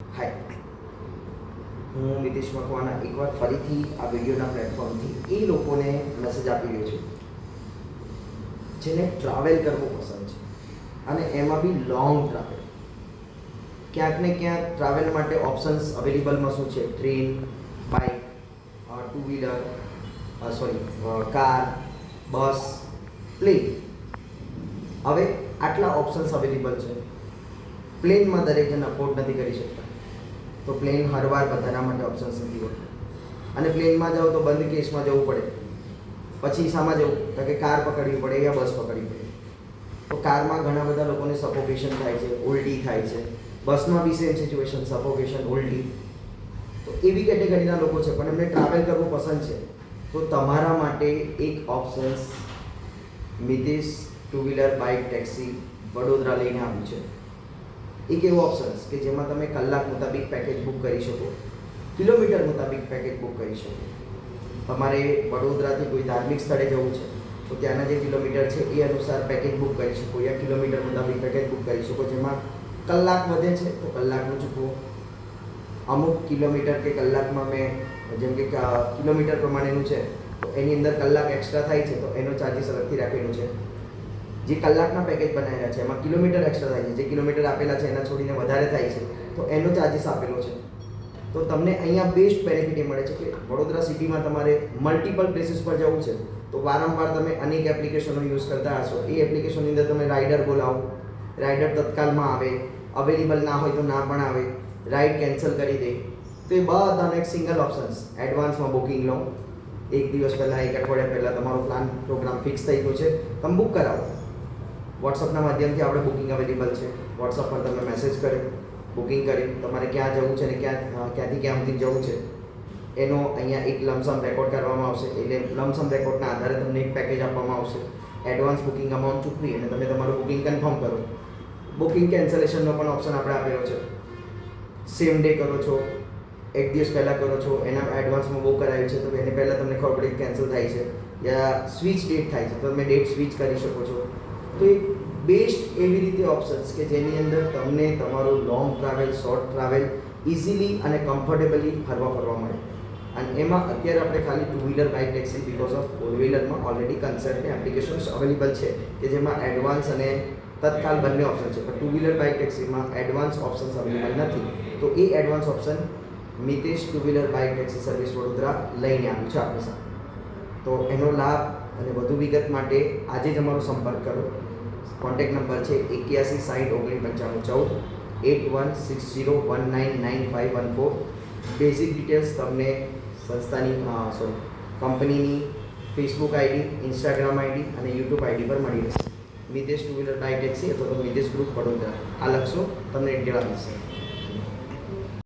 હાય, હું મિતેશ મકવાણા એકવાર ફરીથી આ વિડીયોના પ્લેટફોર્મથી એ લોકોને મેસેજ આપી રહ્યો છું જેને ટ્રાવેલ કરવું પસંદ છે અને એમાં બી લોંગ ટ્રાવેલ. ક્યાંક ને ક્યાંક ટ્રાવેલ માટે ઓપ્શન્સ અવેલેબલમાં શું છે? Train, bike, two wheeler, car, bus, plane. હવે આટલા ઓપ્શન્સ અવેલેબલ છે. પ્લેનમાં દરેક જણ અફોર્ડ નથી કરી શકતા, તો પ્લેન હરવાર બધાના માટે ઓપ્શન્સ નથી હોતું. અને પ્લેનમાં જાઓ તો બંધ કેસમાં જવું પડે, પછી શામાં જવું? તો કે કાર પકડવી પડે યા બસ પકડવી પડે. તો કારમાં ઘણા બધા લોકોને સફોકેશન થાય છે, ઉલટી થાય છે. બસમાં બી સેમ સિચ્યુએશન, સફોકેશન, ઉલટી. તો એવી કેટેગરીના લોકો છે, પણ એમને ટ્રાવેલ કરવું પસંદ છે. તો તમારા માટે એક options Mitesh two wheeler bike taxi Vadodara લઈને આવ્યું છે. એક એવો ઓપ્શન્સ કે જેમાં તમે કલાક મુતાબિક પેકેજ બુક કરી શકો, કિલોમીટર મુતાબિક પેકેજ બુક કરી શકો. તમારે વડોદરાથી કોઈ ધાર્મિક સ્થળે જવું છે તો ત્યાંના જે કિલોમીટર છે એ અનુસાર પેકેજ બુક કરી શકો, યા કિલોમીટર મુતાબિક પેકેજ બુક કરી શકો. જેમાં કલાક વધે છે તો કલાકનું ચૂકવો. અમુક કિલોમીટર કે કલાકમાં મેં જેમ કે કિલોમીટર પ્રમાણેનું છે તો એની અંદર કલાક એક્સ્ટ્રા થાય છે તો એનો ચાર્જીસ અલગથી રાખેલું છે. જે કલાકના પેકેજ બનાવેલા છે એમાં કિલોમીટર એક્સ્ટ્રા થાય છે, જે કિલોમીટર આપેલા છે એના છોડીને વધારે થાય છે તો એનો ચાર્જીસ આપેલો છે. તો તમને અહીંયા બેસ્ટ બેનિફિટ એ મળે છે કે વડોદરા સિટીમાં તમારે મલ્ટિપલ પ્લેસીસ પર જવું છે તો વારંવાર તમે અનેક એપ્લિકેશનો યુઝ કરતા હશો. એ એપ્લિકેશનની અંદર તમે રાઇડર બોલાવો, રાઇડર તત્કાલમાં આવે, અવેલેબલ ના હોય તો ના પણ આવે, રાઇડ કેન્સલ કરી દે. તો એ બધાનો એક સિંગલ ઓપ્શન્સ, એડવાન્સમાં બુકિંગ લો. એક દિવસ પહેલાં, એક અઠવાડિયા પહેલાં તમારો પ્રોગ્રામ ફિક્સ થઈ ગયો છે, તમે બુક કરાવો. વોટ્સઅપના માધ્યમથી આપણે બુકિંગ અવેલેબલ છે. વોટ્સઅપ પર તમે મેસેજ કર્યો, બુકિંગ કરી, તમારે ક્યાં જવું છે ને ક્યાંથી ક્યાં સુધી જવું છે એનો અહીંયા એક લમસમ રેકોર્ડ કરવામાં આવશે. એટલે લમસમ રેકોર્ડના આધારે તમને એક પેકેજ આપવામાં આવશે. એડવાન્સ બુકિંગ અમાઉન્ટ ચૂકવી અને તમે તમારું બુકિંગ કન્ફર્મ કરો. બુકિંગ કેન્સલેશનનો પણ ઓપ્શન આપણે આપેલો છે. સેમ ડે કરો છો, એક દિવસ પહેલાં કરો છો, એના એડવાન્સમાં બુક કરાવ્યું છે તો એને પહેલાં તમને ખબર પડે કેન્સલ થાય છે યા સ્વિચ ડેટ થાય છે તો તમે ડેટ સ્વિચ કરી શકો છો. તો એક બેસ્ટ એવી રીતે ઓપ્શન્સ કે જેની અંદર તમને તમારું long travel, short travel easily અને કમ્ફર્ટેબલી ફરવા મળે. અને એમાં અત્યારે આપણે ખાલી two wheeler bike taxi because of four વ્હીલરમાં ઓલરેડી કન્સેપ્ટની એપ્લિકેશન્સ અવેલેબલ છે કે જેમાં એડવાન્સ અને તત્કાલ બંને ઓપ્શન છે. પણ ટુ વ્હીલર બાઇક ટેક્સીમાં એડવાન્સ ઓપ્શન્સ અવેલેબલ નથી. તો એ advance option Mitesh two wheeler bike taxi service Vadodara લઈને આવ્યું છે આપણી સાથે. તો એનો લાભ અને વધુ વિગત માટે આજે જ અમારો સંપર્ક કરો. કોન્ટેક્ટ નંબર છે 8160 1995 14 8160199514. બેઝિક ડિટેલ્સ તમને સંસ્થાની કંપનીની ફેસબુક આઈડી, ઇન્સ્ટાગ્રામ આઈડી અને યુટ્યુબ આઈડી પર મળી રહેશે. Mitesh two wheeler bike taxi અથવા તો મિતેશ ગ્રુપ વડોદરા આ લખશો તમને ડિટેલ આપી છે.